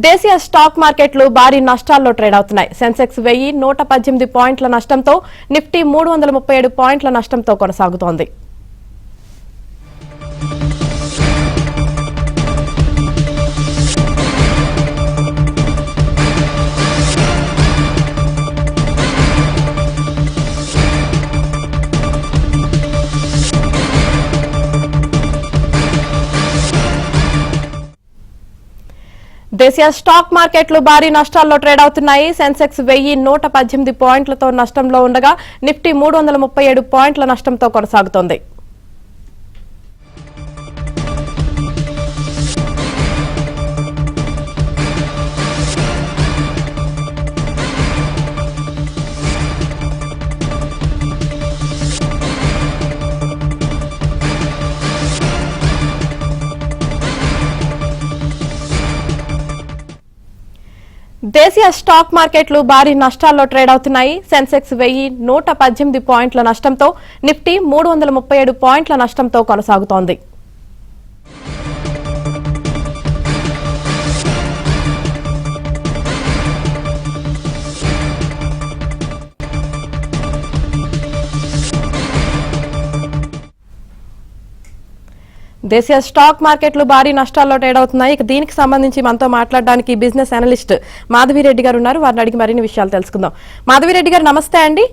దేశీయ స్టాక్ మార్కెట్లు భారీ నష్టాల్లో ట్రేడ్ అవుతున్నాయి. సెన్సెక్స్ 1118 పాయింట్ల నష్టంతో, నిఫ్టీ 337 పాయింట్ల నష్టంతో కొనసాగుతోంది. దేశీయ స్టాక్ మార్కెట్లు భారీ నష్టాల్లో ట్రేడ్ అవుతున్నాయి. సెన్సెక్స్ 1118 పాయింట్లతో నష్టంలో ఉండగా, నిఫ్టీ 337 పాయింట్ల నష్టంతో కొనసాగుతోంది. దేశీయ స్టాక్ మార్కెట్లు భారీ నష్టాల్లో ట్రేడ్ అవుతున్నాయి. సెన్సెక్స్ 1118 పాయింట్ల నష్టంతో, నిఫ్టీ 337 పాయింట్ల నష్టంతో కొనసాగుతోంది. దేశీయ స్టాక్ మార్కెట్లు భారీ నష్టాల్లో ట్రేడ్ అవుతున్నాయి. ఇక దీనికి సంబంధించి మనతో మాట్లాడడానికి బిజినెస్ అనలిస్ట్ మాధవిరెడ్డి గారు ఉన్నారు. వారిని అడిగి మరిన్ని విషయాలు తెలుసుకుందాం. మాధవిరెడ్డి గారు నమస్తే అండి.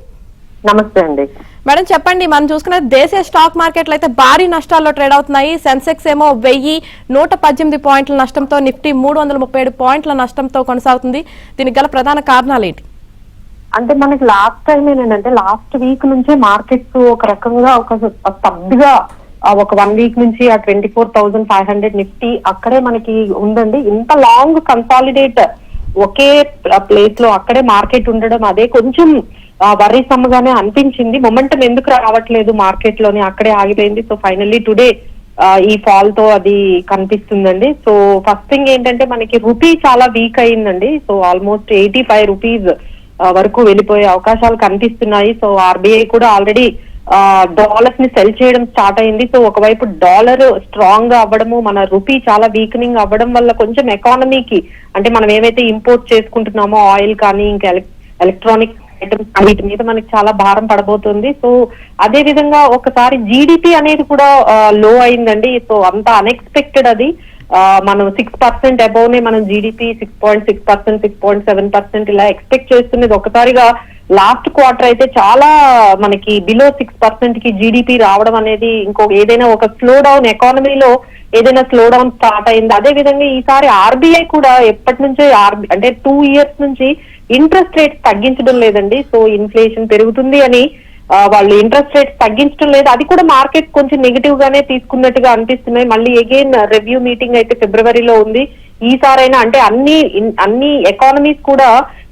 నమస్తే అండి మేడం, చెప్పండి. మనం చూసుకున్న దేశీయ స్టాక్ మార్కెట్లు అయితే భారీ నష్టాల్లో ట్రేడ్ అవుతున్నాయి. సెన్సెక్స్ ఏమో 1118 పాయింట్ల నష్టంతో, నిఫ్టీ 337 పాయింట్ల నష్టంతో కొనసాగుతుంది. దీనికి గల ప్రధాన కారణాలు ఏంటి? అంటే మనకి లాస్ట్ టైం ఏంటంటే, లాస్ట్ వీక్ నుంచే మార్కెట్స్ ఒక రకంగా ఒక స్తబ్దుగా ఒక 1 వీక్ నుంచి ఆ 24,500 నిఫ్టీ అక్కడే మనకి ఉందండి. ఇంత లాంగ్ కన్సాలిడేట్ ఒకే ప్లేస్ లో అక్కడే మార్కెట్ ఉండడం, అదే కొంచెం వర్రీసమ్ గానే అనిపించింది. మొమెంటం ఎందుకు రావట్లేదు మార్కెట్ లోని, అక్కడే ఆగిపోయింది. సో ఫైనల్లీ టుడే ఈ ఫాల్ తో అది కనిపిస్తుందండి. సో ఫస్ట్ థింగ్ ఏంటంటే, మనకి రూపీ చాలా వీక్ అయిందండి. సో ఆల్మోస్ట్ 85 రూపీస్ వరకు వెళ్ళిపోయే అవకాశాలు కనిపిస్తున్నాయి. సో ఆర్బీఐ కూడా ఆల్రెడీ డాలర్స్ ని సెల్ చేయడం స్టార్ట్ అయింది. సో ఒకవైపు డాలర్ స్ట్రాంగ్ గా అవ్వడము, మన రూపీ చాలా వీకనింగ్ అవ్వడం వల్ల కొంచెం ఎకానమీకి, అంటే మనం ఏవైతే ఇంపోర్ట్ చేసుకుంటున్నామో ఆయిల్ కానీ ఇంకా ఎలక్ట్రానిక్ ఐటమ్స్ వీటి మీద మనకి చాలా భారం పడబోతుంది. సో అదే విధంగా ఒకసారి జీడిపి అనేది కూడా లో అయిందండి. సో అంత అన్ఎక్స్పెక్టెడ్ అది. మనం 6% అబౌవ్ నే మనం జీడిపి 6.6%, 6.7% ఇలా ఎక్స్పెక్ట్ చేస్తున్నది. ఒకసారిగా లాస్ట్ క్వార్టర్ అయితే చాలా మనకి బిలో 6% కి జీడిపి రావడం అనేది, ఏదైనా ఒక స్లో డౌన్ ఎకానమీలో ఏదైనా స్లో డౌన్ స్టార్ట్ అయింది. అదే విధంగా ఈసారి ఆర్బీఐ కూడా ఎప్పటి నుంచో అంటే 2 ఇయర్స్ నుంచి ఇంట్రెస్ట్ రేట్స్ తగ్గించడం లేదండి. సో ఇన్ఫ్లేషన్ పెరుగుతుంది అని వాళ్ళు ఇంట్రెస్ట్ రేట్స్ తగ్గించడం లేదు. అది కూడా మార్కెట్ కొంచెం నెగిటివ్ గానే తీసుకున్నట్టుగా అనిపిస్తున్నాయి. మళ్ళీ అగైన్ రివ్యూ మీటింగ్ అయితే ఫిబ్రవరిలో ఉంది. ఈసారైనా అంటే అన్ని ఎకానమీస్ కూడా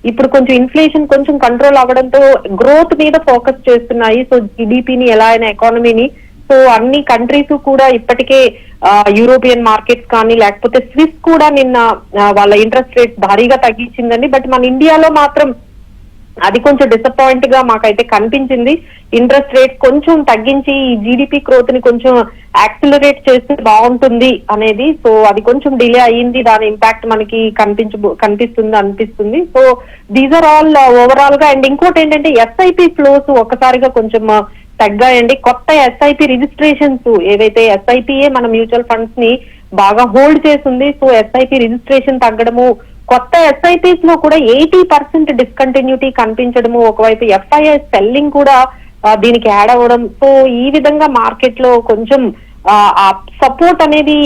ఇప్పుడు కొంచెం ఇన్ఫ్లేషన్ కొంచెం కంట్రోల్ అవ్వడంతో గ్రోత్ మీద ఫోకస్ చేస్తున్నాయి. సో జీడిపిని ఎలా అయినా ఎకానమీని, సో అన్ని కంట్రీస్ కూడా ఇప్పటికే యూరోపియన్ మార్కెట్స్ కానీ లేకపోతే స్విస్ కూడా నిన్న వాళ్ళ ఇంట్రెస్ట్ రేట్స్ భారీగా తగ్గించిందండి. బట్ మన ఇండియాలో మాత్రం అది కొంచెం డిసప్పాయింట్ గా మాకైతే కనిపించింది. ఇంట్రెస్ట్ రేట్ కొంచెం తగ్గించి ఈ జీడిపి గ్రోత్ ని కొంచెం యాక్సిలరేట్ చేస్తే బాగుంటుంది అనేది. సో అది కొంచెం డిలే అయ్యింది. దాని ఇంపాక్ట్ మనకి అనిపిస్తుంది. So these are all overall గా. అండ్ ఇంకోటి ఏంటంటే, ఎస్ఐపి ఫ్లోస్ ఒక్కసారిగా కొంచెం తగ్గాయండి. కొత్త ఎస్ఐపి రిజిస్ట్రేషన్స్ ఏవైతే ఎస్ఐపిఏ మన మ్యూచువల్ ఫండ్స్ ని బాగా హోల్డ్ చేస్తుంది. సో ఎస్ఐపి రిజిస్ట్రేషన్ తగ్గడము, కొత్త ఎస్ఐపిస్ లో కూడా 80% డిస్కంటిన్యూటీ కనిపించడము, ఒకవైపు ఎఫ్ఐఎస్ సెల్లింగ్ కూడా దీనికి యాడ్ అవ్వడం. సో ఈ విధంగా మార్కెట్ లో కొంచెం సపోర్ట్ అనేది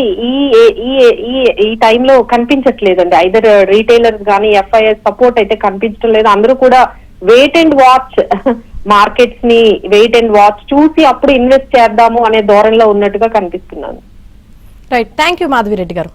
ఈ టైంలో కనిపించట్లేదండి. ఐదర్ రీటైలర్స్ కానీ ఎఫ్ఐఎస్ సపోర్ట్ అయితే కనిపించడం లేదు. అందరూ కూడా వెయిట్ అండ్ వాచ్, మార్కెట్స్ ని వెయిట్ అండ్ వాచ్ చూసి అప్పుడు ఇన్వెస్ట్ చేద్దాము అనే ధోరణిలో ఉన్నట్టుగా కనిపిస్తున్నాను. రైట్, థ్యాంక్ యూ మాధవిరెడ్డి గారు.